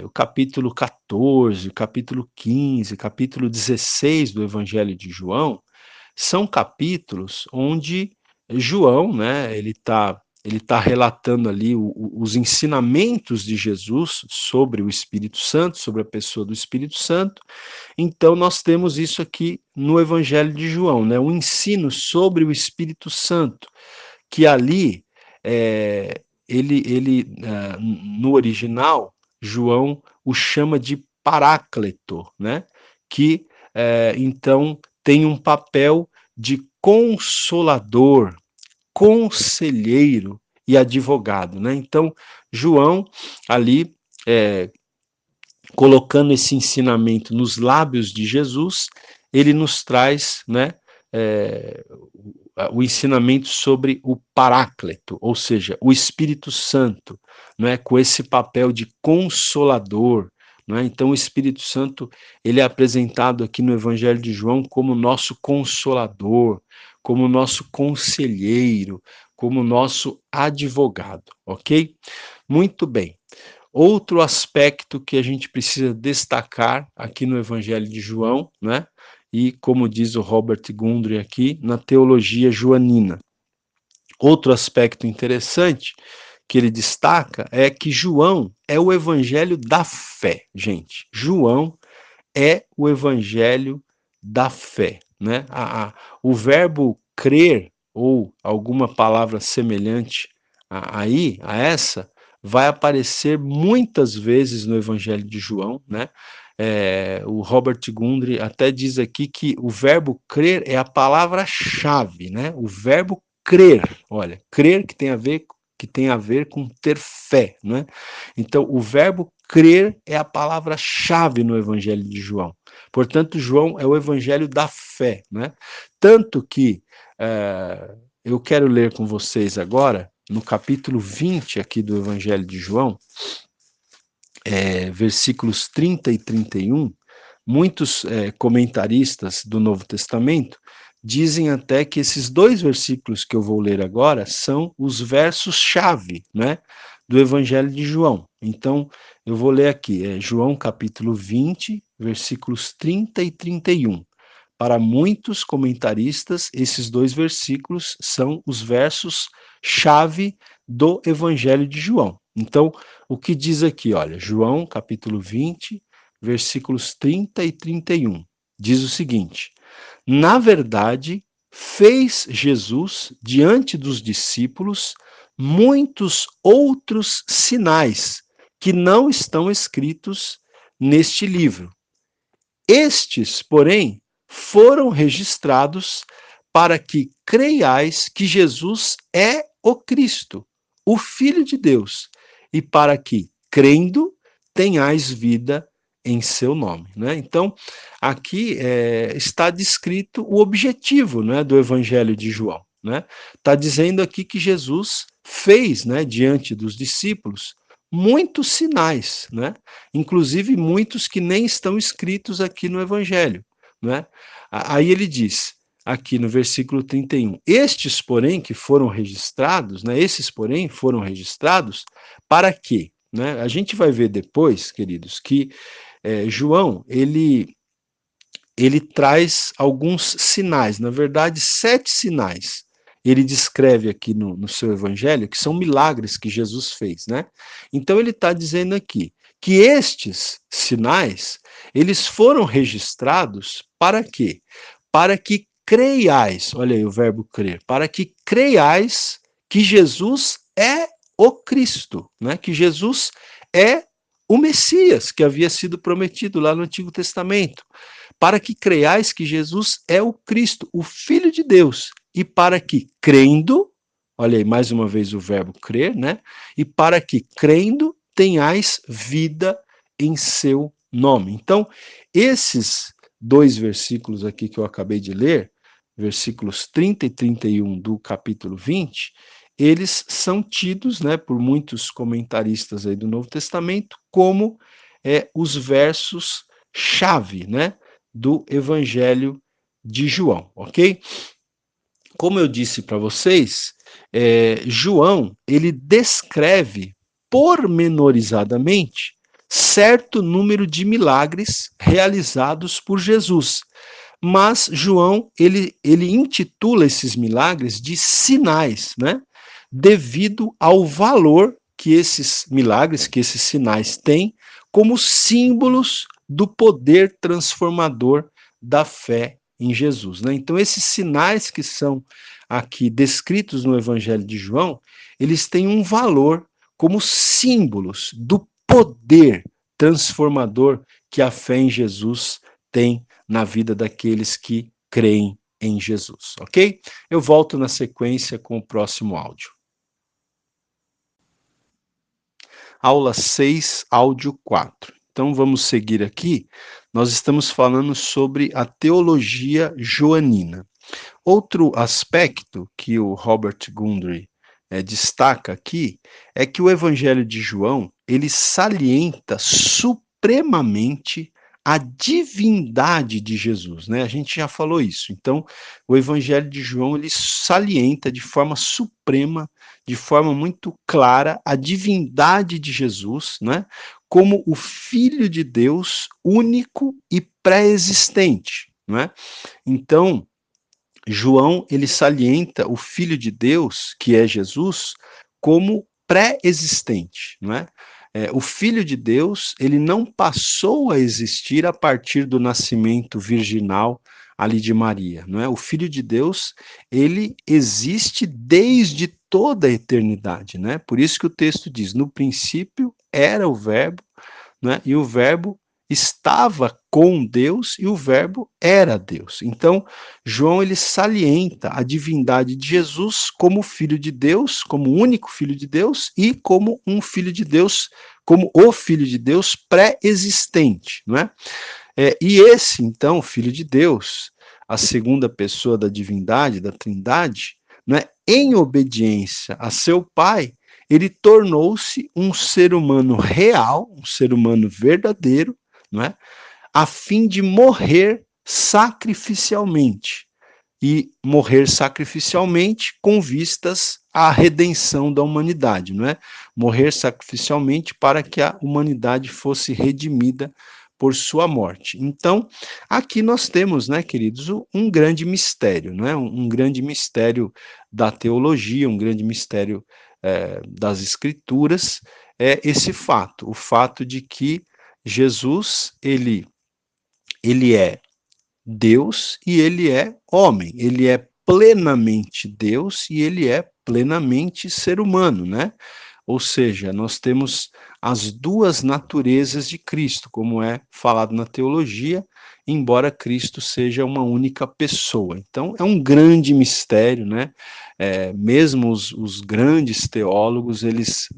o capítulo 14, capítulo 15, capítulo 16 do Evangelho de João, são capítulos onde João, né, ele está ele está relatando ali os ensinamentos de Jesus sobre o Espírito Santo, sobre a pessoa do Espírito Santo. Então, nós temos isso aqui no Evangelho de João, né? Um ensino sobre o Espírito Santo, que ali, no original, João o chama de Paráclito, né? Que, então, tem um papel de consolador, conselheiro e advogado, né? Então, João ali, colocando esse ensinamento nos lábios de Jesus, ele nos traz, né, o ensinamento sobre o Paráclito, ou seja, o Espírito Santo, né, com esse papel de consolador. Né? Então, o Espírito Santo ele é apresentado aqui no Evangelho de João como nosso consolador, como nosso conselheiro, como nosso advogado, ok? Muito bem. Outro aspecto que a gente precisa destacar aqui no Evangelho de João, né? E como diz o Robert Gundry aqui, na teologia joanina. Outro aspecto interessante que ele destaca é que João é o evangelho da fé, gente. João é o evangelho da fé, né? O verbo crer, ou alguma palavra semelhante a essa, vai aparecer muitas vezes no Evangelho de João, né? O Robert Gundry até diz aqui que o verbo crer é a palavra-chave, né? O verbo crer, olha, crer que tem a ver com ter fé, né? Então, o verbo crer é a palavra-chave no Evangelho de João. Portanto, João é o Evangelho da fé, né? Tanto que eu quero ler com vocês agora, no capítulo 20 aqui do Evangelho de João, versículos 30 e 31, muitos comentaristas do Novo Testamento dizem até que esses dois versículos que eu vou ler agora são os versos-chave, né, do Evangelho de João. Então, eu vou ler aqui, João capítulo 20, versículos 30 e 31. Para muitos comentaristas, esses dois versículos são os versos-chave do Evangelho de João. Então, o que diz aqui, olha, João capítulo 20, versículos 30 e 31, diz o seguinte: na verdade, fez Jesus diante dos discípulos muitos outros sinais que não estão escritos neste livro. Estes, porém, foram registrados para que creiais que Jesus é o Cristo, o Filho de Deus, e para que, crendo, tenhais vida em seu nome. Né? Então, aqui está descrito o objetivo, né, do Evangelho de João. Né? Está dizendo aqui que Jesus fez, né, diante dos discípulos, muitos sinais, né? Inclusive muitos que nem estão escritos aqui no Evangelho. Né? Aí ele diz, aqui no versículo 31, estes, porém, que foram registrados, né, esses, porém, foram registrados para quê? Né? A gente vai ver depois, queridos, que João, ele traz alguns sinais, na verdade, 7 sinais. Ele descreve aqui no seu evangelho que são milagres que Jesus fez, né? Então ele está dizendo aqui que estes sinais, eles foram registrados para quê? Para que creiais, olha aí o verbo crer, para que creiais que Jesus é o Cristo, né? Que Jesus é o Messias que havia sido prometido lá no Antigo Testamento, para que creiais que Jesus é o Cristo, o Filho de Deus, e para que crendo, olha aí mais uma vez o verbo crer, né? E para que crendo tenhais vida em seu nome. Então, esses dois versículos aqui que eu acabei de ler, versículos 30 e 31 do capítulo 20, eles são tidos, né, por muitos comentaristas aí do Novo Testamento como os versos chave, né, do Evangelho de João, ok? Como eu disse para vocês, João ele descreve pormenorizadamente certo número de milagres realizados por Jesus. Mas João ele intitula esses milagres de sinais, né? devido ao valor que esses milagres, que esses sinais têm, como símbolos do poder transformador da fé em Jesus, né? Então, esses sinais que são aqui descritos no Evangelho de João, eles têm um valor como símbolos do poder transformador que a fé em Jesus tem na vida daqueles que creem em Jesus, ok? Eu volto na sequência com o próximo áudio. Aula 6, áudio 4. Então vamos seguir aqui. Nós estamos falando sobre a teologia joanina. Outro aspecto que o Robert Gundry destaca aqui é que o Evangelho de João ele salienta supremamente a divindade de Jesus, né? A gente já falou isso. Então, o Evangelho de João ele salienta de forma suprema, de forma muito clara, a divindade de Jesus, né? Como o Filho de Deus único e pré-existente, né? Então, João, ele salienta o Filho de Deus, que é Jesus, como pré-existente, não é? O Filho de Deus, ele não passou a existir a partir do nascimento virginal ali de Maria, não é? O Filho de Deus, ele existe desde toda a eternidade, né? Por isso que o texto diz: no princípio era o Verbo, né? E o Verbo estava com Deus e o Verbo era Deus. Então, João ele salienta a divindade de Jesus como filho de Deus, como único filho de Deus e como um filho de Deus, como o filho de Deus pré-existente, não é? E esse, então, filho de Deus, a segunda pessoa da divindade, da Trindade, não é? Em obediência a seu Pai, ele tornou-se um ser humano real, um ser humano verdadeiro, não é? A fim de morrer sacrificialmente. E morrer sacrificialmente com vistas à redenção da humanidade, não é? Morrer sacrificialmente para que a humanidade fosse redimida por sua morte. Então, aqui nós temos, né, queridos, um grande mistério, não é? Um grande mistério da teologia, um grande mistério das escrituras, é esse fato, o fato de que Jesus, ele é Deus e ele é homem, ele é plenamente Deus e ele é plenamente ser humano, né? Ou seja, nós temos as duas naturezas de Cristo, como é falado na teologia, embora Cristo seja uma única pessoa. Então, é um grande mistério, né? Mesmo os grandes teólogos, eles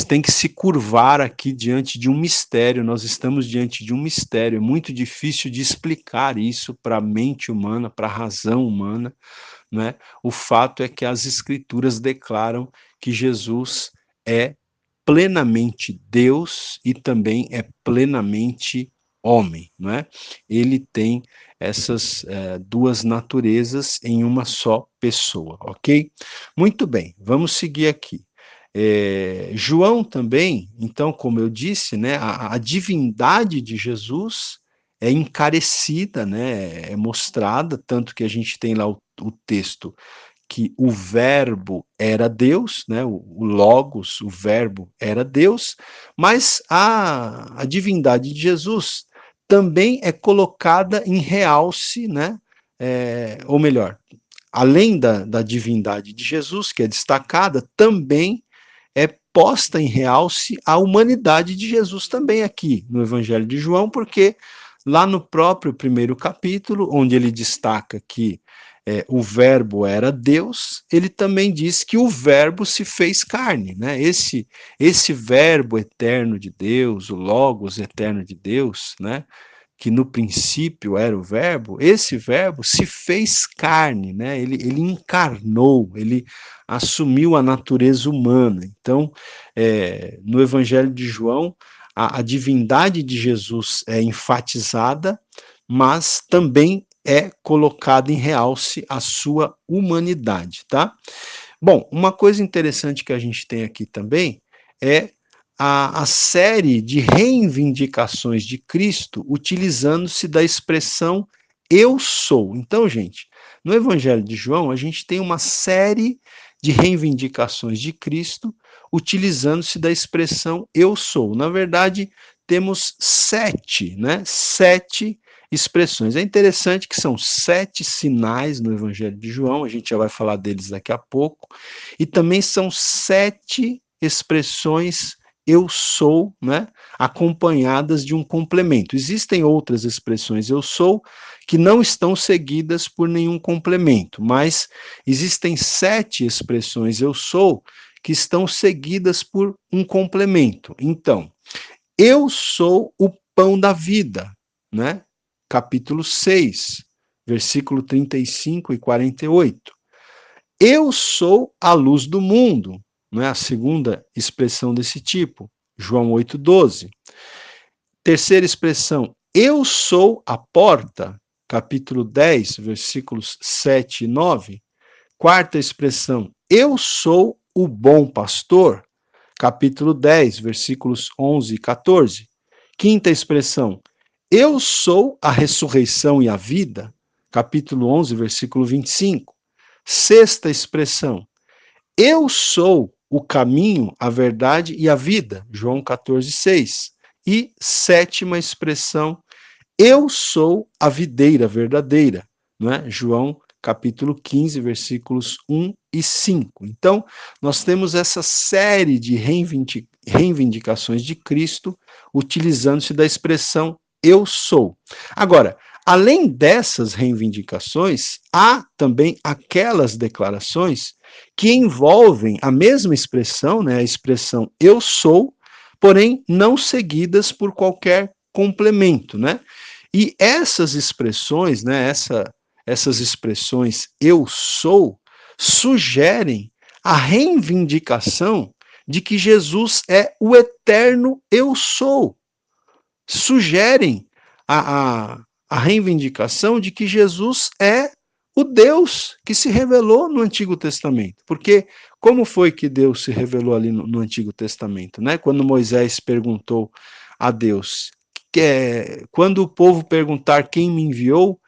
têm que se curvar aqui diante de um mistério. Nós estamos diante de um mistério. É muito difícil de explicar isso para a mente humana, para a razão humana, né? O fato é que as escrituras declaram que Jesus é plenamente Deus e também é plenamente homem, não é? Ele tem essas duas naturezas em uma só pessoa, ok? Muito bem, vamos seguir aqui. João também, então, como eu disse, né, a divindade de Jesus é encarecida, né, é mostrada, tanto que a gente tem lá o texto que o verbo era Deus, né, o Logos, o verbo era Deus, mas a divindade de Jesus também é colocada em realce, né, ou melhor, além da divindade de Jesus, que é destacada, também é posta em realce a humanidade de Jesus também aqui no Evangelho de João, porque lá no próprio primeiro capítulo, onde ele destaca que o verbo era Deus, ele também diz que o verbo se fez carne, né? Esse verbo eterno de Deus, o logos eterno de Deus, né? Que no princípio era o verbo, esse verbo se fez carne, né? Ele encarnou, ele assumiu a natureza humana. Então, no Evangelho de João, a divindade de Jesus é enfatizada, mas também é colocada em realce a sua humanidade, tá? Bom, uma coisa interessante que a gente tem aqui também é a série de reivindicações de Cristo utilizando-se da expressão eu sou. Então, gente, no Evangelho de João, a gente tem uma série de reivindicações de Cristo, utilizando-se da expressão eu sou. Na verdade, temos 7, né? 7 expressões. É interessante que são 7 sinais no Evangelho de João, a gente já vai falar deles daqui a pouco, e também são 7 expressões eu sou, né, acompanhadas de um complemento. Existem outras expressões eu sou que não estão seguidas por nenhum complemento, mas existem 7 expressões eu sou que estão seguidas por um complemento. Então, eu sou o pão da vida, né? Capítulo 6, versículo 35 e 48. Eu sou a luz do mundo, não é a segunda expressão desse tipo, João 8,12. Terceira expressão, eu sou a porta, capítulo 10, versículos 7 e 9. Quarta expressão, eu sou o bom pastor, capítulo 10, versículos 11 e 14. Quinta expressão, eu sou a ressurreição e a vida, capítulo 11, versículo 25. Sexta expressão, eu sou o caminho, a verdade e a vida, João 14, 6. E sétima expressão, eu sou a videira verdadeira, não é? João capítulo 15, versículos 1 e 5. Então, nós temos essa série de reivindicações de Cristo, utilizando-se da expressão eu sou. Agora, além dessas reivindicações, há também aquelas declarações que envolvem a mesma expressão, né, a expressão eu sou, porém não seguidas por qualquer complemento, né? E essas expressões, né, essas expressões eu sou, sugerem a reivindicação de que Jesus é o eterno eu sou. Sugerem a reivindicação de que Jesus é o Deus que se revelou no Antigo Testamento. Porque como foi que Deus se revelou ali no Antigo Testamento, né? Quando Moisés perguntou a Deus, quando o povo perguntar quem me enviou,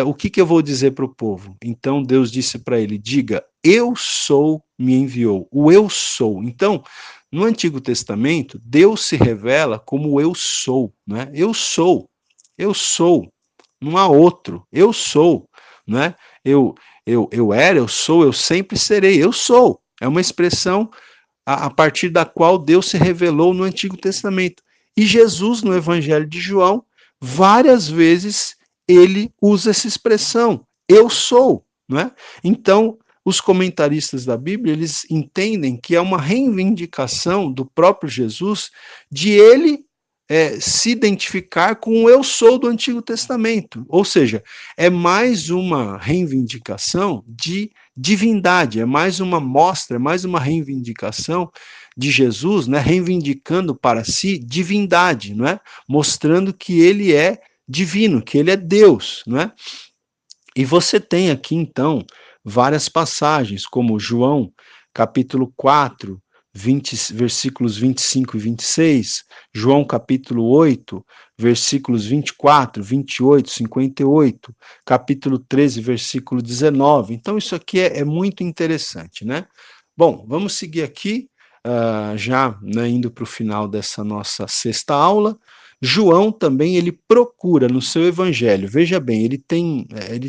o que eu vou dizer para o povo? Então Deus disse para ele, diga, eu sou, me enviou, o eu sou. Então, no Antigo Testamento, Deus se revela como eu sou, né? Eu sou, não há outro, eu sou, né? Eu era, eu sou, eu sempre serei, eu sou. É uma expressão a partir da qual Deus se revelou no Antigo Testamento. E Jesus, no Evangelho de João, várias vezes ele usa essa expressão, eu sou, não é? Então, os comentaristas da Bíblia, eles entendem que é uma reivindicação do próprio Jesus de ele se identificar com o eu sou do Antigo Testamento. Ou seja, é mais uma reivindicação de divindade, é mais uma mostra, é mais uma reivindicação de Jesus, né, reivindicando para si divindade, não é? Mostrando que ele é divino, que ele é Deus, não é? E você tem aqui então várias passagens, como João, capítulo 4, versículos 25 e 26, João capítulo 8, versículos 24, 28, 58, capítulo 13, versículo 19. Então, isso aqui é muito interessante, né? Bom, vamos seguir aqui, já né, indo para o final dessa nossa sexta aula. João também ele procura no seu evangelho, veja bem, ele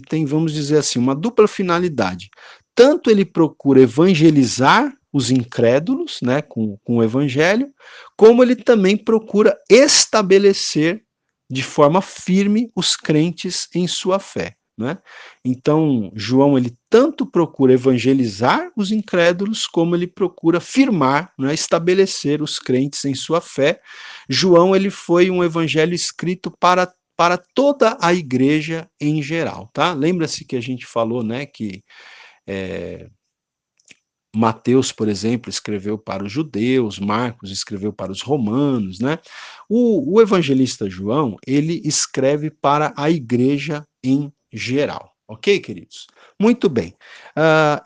tem, vamos dizer assim, uma dupla finalidade. Tanto ele procura evangelizar os incrédulos, né, com o evangelho, como ele também procura estabelecer de forma firme os crentes em sua fé. Né? Então, João ele tanto procura evangelizar os incrédulos, como ele procura firmar, né, estabelecer os crentes em sua fé. João ele foi um evangelho escrito para toda a igreja em geral. Tá? Lembra-se que a gente falou né, que Mateus, por exemplo, escreveu para os judeus, Marcos escreveu para os romanos, né? O evangelista João, ele escreve para a igreja em geral, ok, queridos? Muito bem.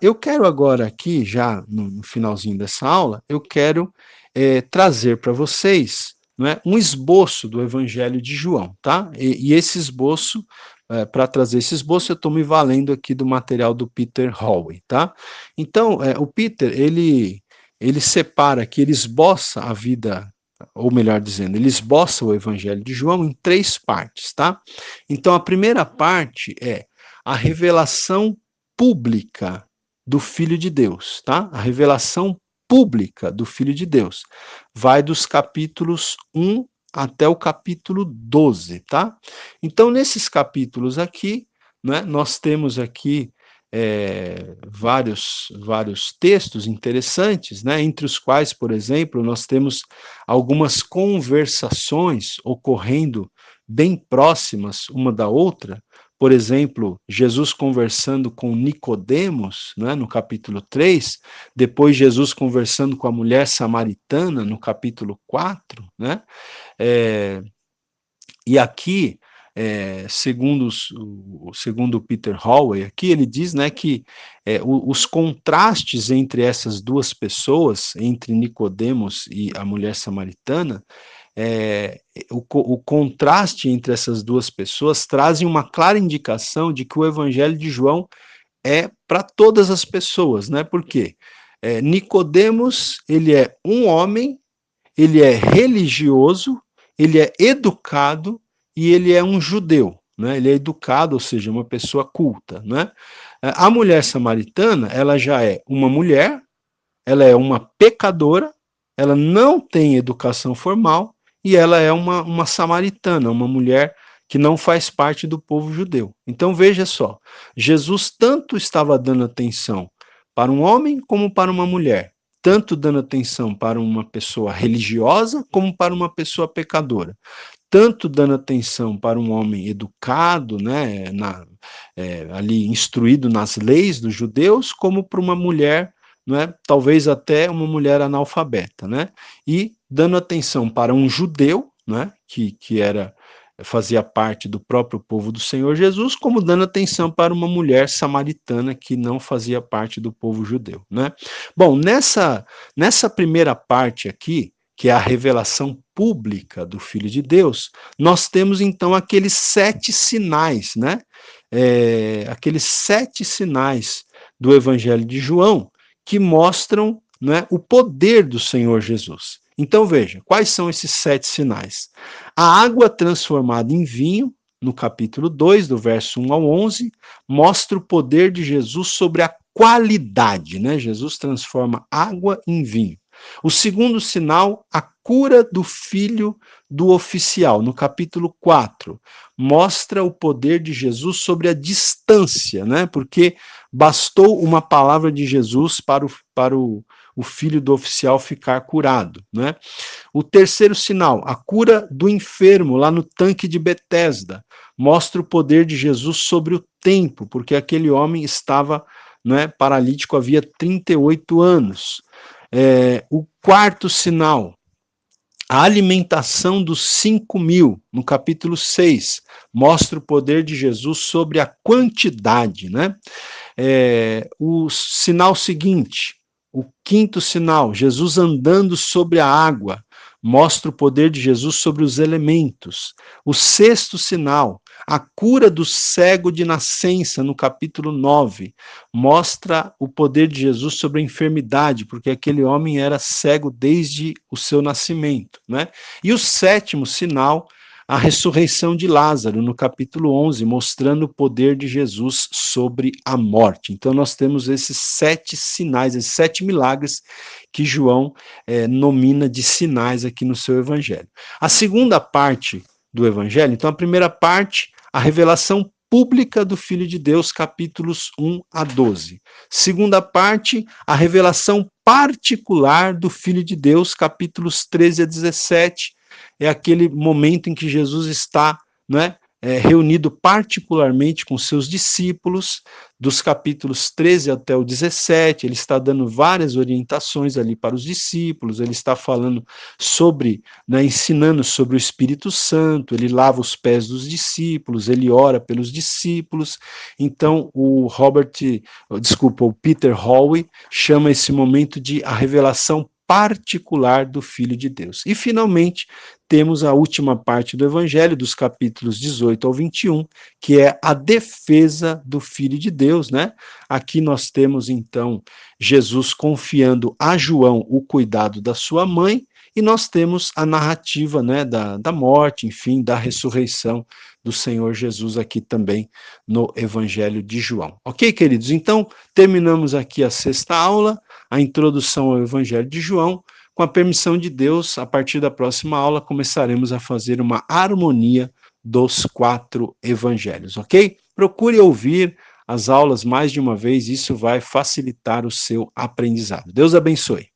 Eu quero agora aqui, já no finalzinho dessa aula, eu quero trazer para vocês um esboço do Evangelho de João, tá? E esse esboço para trazer esse esboço, eu estou me valendo aqui do material do Peter Holloway, tá? Então, o Peter, ele separa aqui, ele esboça a vida, ou melhor dizendo, ele esboça o Evangelho de João em 3 partes, tá? Então, a primeira parte é a revelação pública do Filho de Deus, tá? A revelação pública do Filho de Deus. Vai dos capítulos 1 até o capítulo 12, tá? Então, nesses capítulos aqui, né, nós temos aqui vários textos interessantes, né, entre os quais, por exemplo, nós temos algumas conversações ocorrendo bem próximas uma da outra. Por exemplo, Jesus conversando com Nicodemos, né, no capítulo 3, depois Jesus conversando com a mulher samaritana, no capítulo 4, né, e aqui, segundo Peter Holloway, aqui ele diz, né, que os contrastes entre essas duas pessoas, entre Nicodemos e a mulher samaritana, o contraste entre essas duas pessoas trazem uma clara indicação de que o Evangelho de João é para todas as pessoas, né? Por quê? Nicodemos, ele é um homem, ele é religioso, ele é educado e ele é um judeu, né? Ele é educado, ou seja, uma pessoa culta, né? A mulher samaritana, ela já é uma mulher, ela é uma pecadora, ela não tem educação formal e ela é uma samaritana, uma mulher que não faz parte do povo judeu. Então veja só, Jesus tanto estava dando atenção para um homem como para uma mulher, tanto dando atenção para uma pessoa religiosa como para uma pessoa pecadora, tanto dando atenção para um homem educado, né, ali instruído nas leis dos judeus, como para uma mulher, né, talvez até uma mulher analfabeta, né, e dando atenção para um judeu, né, que fazia parte do próprio povo do Senhor Jesus, como dando atenção para uma mulher samaritana que não fazia parte do povo judeu, né? Bom, nessa primeira parte aqui, que é a revelação pública do Filho de Deus, nós temos então aqueles 7 sinais, né? Aqueles 7 sinais do Evangelho de João que mostram, né, o poder do Senhor Jesus. Então veja, quais são esses 7 sinais? A água transformada em vinho, no capítulo 2, do verso 1 ao 11, mostra o poder de Jesus sobre a qualidade, né? Jesus transforma água em vinho. O segundo sinal, a cura do filho do oficial, no capítulo 4, mostra o poder de Jesus sobre a distância, né? Porque bastou uma palavra de Jesus para o filho do oficial ficar curado, né? O terceiro sinal, a cura do enfermo lá no tanque de Betesda, mostra o poder de Jesus sobre o tempo, porque aquele homem estava, né, paralítico havia 38 anos. O quarto sinal, a alimentação dos 5.000, no capítulo 6, mostra o poder de Jesus sobre a quantidade, né? O sinal seguinte, o quinto sinal, Jesus andando sobre a água, mostra o poder de Jesus sobre os elementos. O sexto sinal, a cura do cego de nascença, no capítulo 9, mostra o poder de Jesus sobre a enfermidade, porque aquele homem era cego desde o seu nascimento, né? E o sétimo sinal, a ressurreição de Lázaro, no capítulo 11, mostrando o poder de Jesus sobre a morte. Então nós temos esses 7 sinais, esses 7 milagres que João nomina de sinais aqui no seu evangelho. A segunda parte do evangelho, então a primeira parte, a revelação pública do Filho de Deus, capítulos 1 a 12. Segunda parte, a revelação particular do Filho de Deus, capítulos 13 a 17, é aquele momento em que Jesus está, né, reunido particularmente com seus discípulos, dos capítulos 13 até o 17, ele está dando várias orientações ali para os discípulos, ele está falando sobre, né, ensinando sobre o Espírito Santo, ele lava os pés dos discípulos, ele ora pelos discípulos. Então o Peter Holloway chama esse momento de a revelação particular do Filho de Deus. E, finalmente, temos a última parte do Evangelho, dos capítulos 18 ao 21, que é a defesa do Filho de Deus, né? Aqui nós temos, então, Jesus confiando a João o cuidado da sua mãe, e nós temos a narrativa, né, da morte, enfim, da ressurreição do Senhor Jesus aqui também no Evangelho de João. Ok, queridos? Então, terminamos aqui a sexta aula, a introdução ao Evangelho de João. Com a permissão de Deus, a partir da próxima aula, começaremos a fazer uma harmonia dos 4 evangelhos, ok? Procure ouvir as aulas mais de uma vez, isso vai facilitar o seu aprendizado. Deus abençoe.